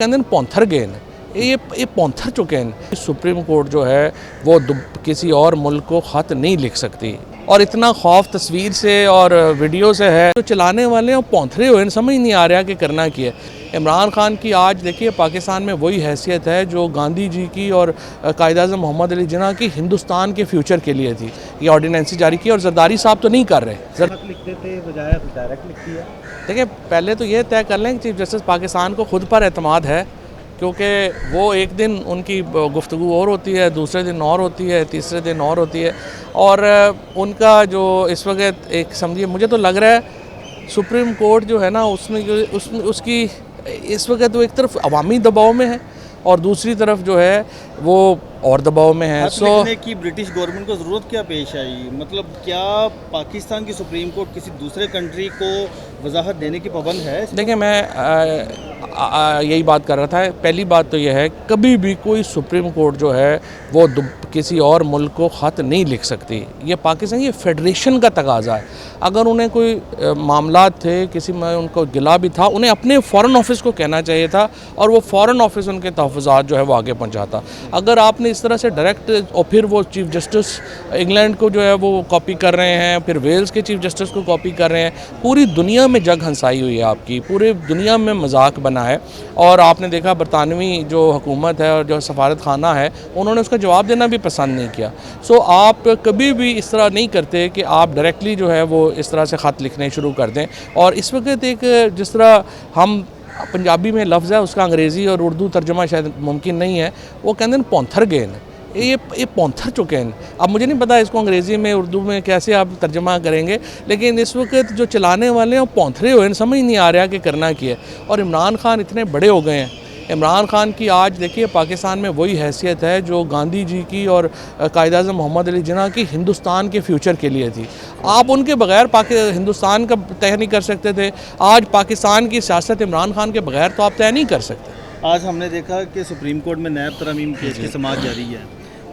कहते हैं पौंथर गए हैं, ये पौंथर चुके हैं। सुप्रीम कोर्ट जो है वो किसी और मुल्क को ख़त नहीं लिख सकती और इतना खौफ तस्वीर से और वीडियो से है तो चलाने वाले हैं पौंथरे हुए हैं, समझ नहीं आ रहा कि करना क्या है। इमरान खान की आज देखिए पाकिस्तान में वही हैसियत है जो गांधी जी की और कायद-ए-आज़म मोहम्मद अली जिन्ना की हिंदुस्तान के फ्यूचर के लिए थी। ये ऑर्डिनेंस जारी की और जरदारी साहब तो नहीं कर रहे। लिखते थे बजाय डायरेक्ट लिखती है। देखिए पहले तो ये तय कर लें कि चीफ जस्टिस पाकिस्तान को खुद पर एतमाद है, क्योंकि वो एक दिन उनकी गुफ्तगू और होती है, दूसरे दिन और होती है, तीसरे दिन और होती है और उनका जो इस वक्त एक समझिए मुझे तो लग रहा है सुप्रीम कोर्ट जो है ना उसमें उसकी इस वक्त वो एक तरफ अवामी दबाव में है और दूसरी तरफ जो है वो और दबाव में है। लिखने की ब्रिटिश गवर्नमेंट को ज़रूरत क्या पेश आई? मतलब क्या पाकिस्तान की सुप्रीम कोर्ट किसी दूसरे कंट्री को वजाहत देने की पाबंद है? देखिए मैं यही बात कर रहा था। पहली बात तो यह है कभी भी कोई सुप्रीम कोर्ट जो है वो किसी और मुल्क को ख़त नहीं लिख सकती। ये पाकिस्तान ये फेडरेशन का तकाजा है। अगर उन्हें कोई मामला थे किसी में उनको गिला भी था, उन्हें अपने फ़ॉरेन ऑफिस को कहना चाहिए था और वो फ़ॉरेन ऑफिस उनके तहफ़्फ़ुज़ात जो है वो आगे पहुँचाता। अगर आपने इस तरह से डायरेक्ट और फिर वो चीफ जस्टिस इंग्लैंड को जो है वो कॉपी कर रहे हैं, फिर वेल्स के चीफ जस्टिस को कॉपी कर रहे हैं, पूरी दुनिया में जग हंसाई हुई है आपकी, पूरी दुनिया में मजाक बना है। और आपने देखा बरतानवी जो हुकूमत है और जो सफारत खाना है उन्होंने उसका जवाब देना भी पसंद नहीं किया। सो आप कभी भी इस तरह नहीं करते कि आप डायरेक्टली जो है वो इस तरह से ख़त लिखने शुरू कर दें। और इस वक्त एक जिस तरह हम पंजाबी में लफ्ज़ है उसका अंग्रेज़ी और उर्दू तर्जुमा शायद मुमकिन नहीं है, वो कहते हैं पौंथर गए हैं, ये पौंथर चुके हैं। अब मुझे नहीं पता इसको अंग्रेज़ी में उर्दू में कैसे आप तर्जमा करेंगे, लेकिन इस वक्त जो चलाने वाले हैं वो पौंथरे हुए हैं, समझ नहीं आ रहा कि करना क्या है। और इमरान खान इतने बड़े हो गए हैं। इमरान खान की आज देखिए पाकिस्तान में वही हैसियत है जो गांधी जी की और कायद-ए-आज़म मोहम्मद अली जिन्ना की हिंदुस्तान के फ्यूचर के लिए थी। आप उनके बगैर हिंदुस्तान का तय नहीं कर सकते थे। आज पाकिस्तान की सियासत इमरान खान के बगैर तो आप तय नहीं कर सकते। आज हमने देखा कि सुप्रीम कोर्ट में नैब तरमीम केस की समाअत जारी है।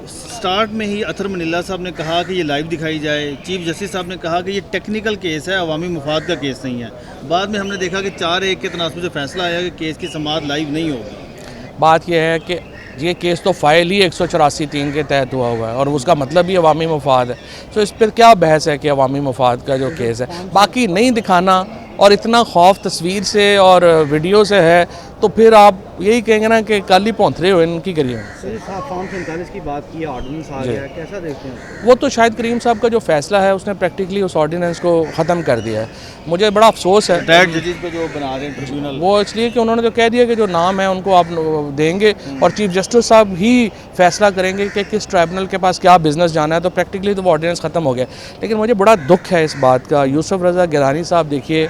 स्टार्ट में ही अतर मनीला साहब ने कहा कि ये लाइव दिखाई जाए, चीफ जस्टिस साहब ने कहा कि ये टेक्निकल केस है, अवामी मुफाद का केस नहीं है। बाद में हमने देखा कि 4-1 के तनासब से फैसला आया कि केस की समाअत लाइव नहीं होगी। बात यह है कि ये केस तो फाइल ही 184(3) के तहत हुआ हुआ है और उसका मतलब ही अवामी मुफाद है। तो इस पर क्या बहस है कि अवामी मुफाद का जो केस है, बाकी नहीं दिखाना और इतना खौफ तस्वीर से और वीडियो से है तो फिर आप यही कहेंगे ना कि कल ही पौंथरे हुए इनकी करिए। फॉर्म 47 की बात की, ऑर्डिनेंस आ गया, कैसा देखते हैं? वो तो शायद करीम साहब का जो फैसला है उसने प्रैक्टिकली उस ऑर्डिनेंस को ख़त्म कर दिया है। मुझे बड़ा अफसोस है पे जो बना रहे हैं ट्रिब्यूनल, वो इसलिए कि उन्होंने तो कह दिया कि जो नाम है उनको आप देंगे और चीफ जस्टिस साहब ही फैसला करेंगे कि किस ट्राइब्यूनल के पास क्या बिजनेस जाना है। तो प्रैक्टिकली तो वो ऑर्डिनेंस ख़त्म हो गया। लेकिन मुझे बड़ा दुख है इस बात का। यूसुफ रज़ा गिलानी साहब देखिए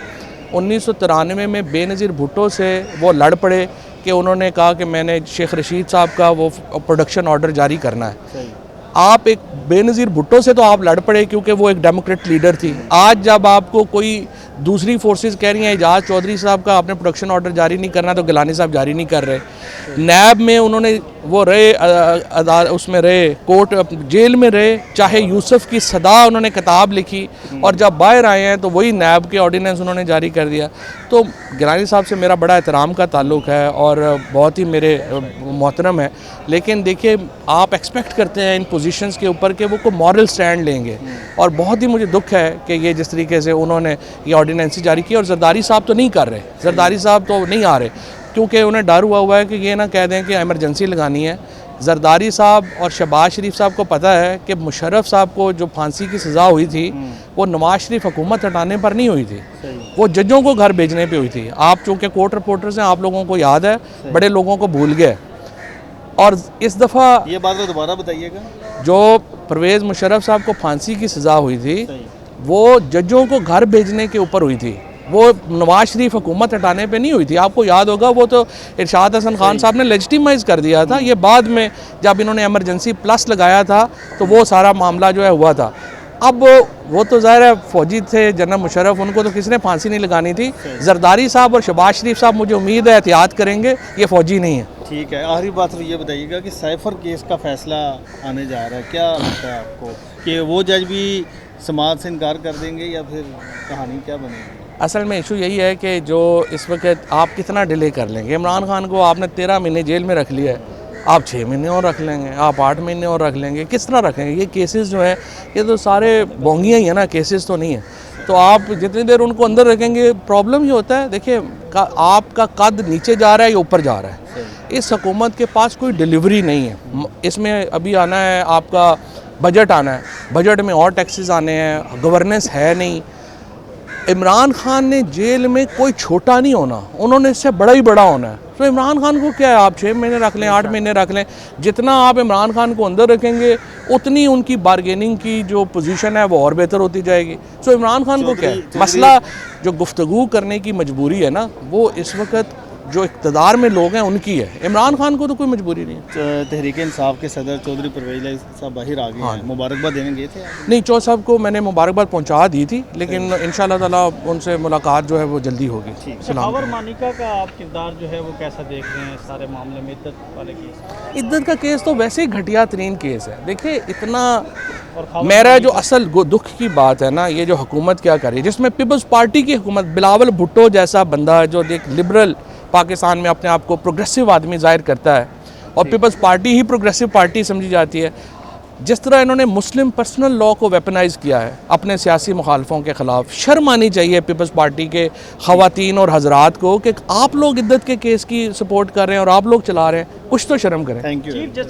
1993 में बेनज़ीर भुट्टो से वो लड़ पड़े कि उन्होंने कहा कि मैंने शेख रशीद साहब का वो प्रोडक्शन ऑर्डर जारी करना है। आप एक बेनज़ीर भुट्टो से तो आप लड़ पड़े क्योंकि वो एक डेमोक्रेट लीडर थी। आज जब आपको कोई दूसरी फोर्सेस कह रही हैं एजाज चौधरी साहब का आपने प्रोडक्शन ऑर्डर जारी नहीं करना, तो गिलानी साहब जारी नहीं कर रहे। नैब में उन्होंने वो रहे, उसमें रहे, कोर्ट जेल में रहे, चाहे यूसुफ की सदा उन्होंने किताब लिखी और जब बाहर आए हैं तो वही नैब के ऑर्डिनेंस उन्होंने जारी कर दिया। तो गिलानी साहब से मेरा बड़ा एहतराम का ताल्लुक़ है और बहुत ही मेरे मोहतरम है। लेकिन देखिए आप एक्सपेक्ट करते हैं इन पोजीशंस के ऊपर कि वो को मॉरल स्टैंड लेंगे और बहुत ही मुझे दुख है कि ये जिस तरीके से उन्होंने ये ऑर्डिनेंस जारी की और जरदारी साहब तो नहीं कर रहे, जरदारी साहब तो नहीं आ रहे क्योंकि उन्हें डर हुआ है कि ये ना कह दें कि इमरजेंसी लगानी है। जरदारी साहब और शहबाज शरीफ साहब को पता है कि मुशर्रफ साहब को जो फांसी की सज़ा हुई थी वो नवाज शरीफ हुकूमत हटाने पर नहीं हुई थी, वो जजों को घर भेजने पे हुई थी। आप चूँकि कोर्ट रिपोर्टर्स हैं, आप लोगों को याद है, बड़े लोगों को भूल गए। और इस दफ़ा ये बात तो दोबारा बताइएगा, जो परवेज़ मुशर्रफ साहब को फांसी की सज़ा हुई थी वो जजों को घर भेजने के ऊपर हुई थी, वो नवाज शरीफ हुकूमत हटाने पे नहीं हुई थी। आपको याद होगा वो तो इरशाद हसन खान साहब ने लेजिटिमाइज कर दिया था। ये बाद में जब इन्होंने एमरजेंसी प्लस लगाया था तो वो सारा मामला जो है हुआ था। अब वो तो ज़ाहिर है फ़ौजी थे जनरल मुशर्रफ, उनको तो किसी ने फांसी नहीं लगानी थी। जरदारी साहब और शहबाज शरीफ साहब मुझे उम्मीद है एहतियात करेंगे, ये फ़ौजी नहीं है। ठीक है, आखिरी बात तो ये बताइएगा कि साइफर केस का फैसला आने जा रहा है, क्या लगता है आपको कि वो जज भी समाअत से इनकार कर देंगे या फिर कहानी क्या बनेगी? असल में इशू यही है कि जो इस वक्त आप कितना डिले कर लेंगे। इमरान खान को आपने 13 महीने जेल में रख लिया है, आप 6 महीने और रख लेंगे, आप 8 महीने और रख लेंगे, किस तरह रखेंगे? ये केसेस जो हैं ये तो सारे बोंगियाँ ही हैं ना, केसेस तो नहीं है। तो आप जितनी देर उनको अंदर रखेंगे प्रॉब्लम ही होता है। देखिए आपका कद नीचे जा रहा है या ऊपर जा रहा है, इस हुकूमत के पास कोई डिलीवरी नहीं है। इसमें अभी आना है आपका बजट आना है, बजट में और टैक्सेस आने हैं, गवर्नेंस है नहीं। इमरान खान ने जेल में कोई छोटा नहीं होना, उन्होंने इससे बड़ा ही बड़ा होना है। तो इमरान खान को क्या है, आप 6 महीने रख लें, 8 महीने रख लें, जितना आप इमरान खान को अंदर रखेंगे उतनी उनकी बारगेनिंग की जो पोजीशन है वो और बेहतर होती जाएगी। तो इमरान खान को क्या है मसला, जो गुफ्तगू करने की मजबूरी है ना, वो इस वक्त जो इक़्तिदार में लोग हैं उनकी है। इमरान खान को तो कोई मजबूरी नहीं है। तहरीक इंसाफ के सदर चौधरी परवेज साहब बाहर आ गए हैं, मुबारकबाद देने गए थे आप? नहीं, चौधरी साहब को मैंने मुबारकबाद पहुंचा दी थी, लेकिन इंशाल्लाह ताला उनसे मुलाकात जो है वो जल्दी होगी। सखावर मानिका का आप किरदार जो है वो कैसा देख रहे हैं सारे मामले में, इद्दत वाले केस? इद्दत का केस तो वैसे ही घटिया तरीन केस है। देखिए इतना और मेरा जो असल दुख की बात है ना, ये जो हुकूमत क्या कर रही है, जिसमें पीपल्स पार्टी की हुकूमत, बिलावल भुट्टो जैसा बंदा है जो एक लिबरल पाकिस्तान में अपने आप को प्रोग्रेसिव आदमी जाहिर करता है, और पीपल्स पार्टी ही प्रोग्रेसिव पार्टी समझी जाती है। जिस तरह इन्होंने मुस्लिम पर्सनल लॉ को वेपनाइज़ किया है अपने सियासी मुखालफों के ख़िलाफ़, शर्म आनी चाहिए पीपल्स पार्टी के ख़वातीन और हजरात को कि आप लोग इद्दत के केस की सपोर्ट कर रहे हैं और आप लोग चला रहे हैं, कुछ तो शर्म करें। Thank you.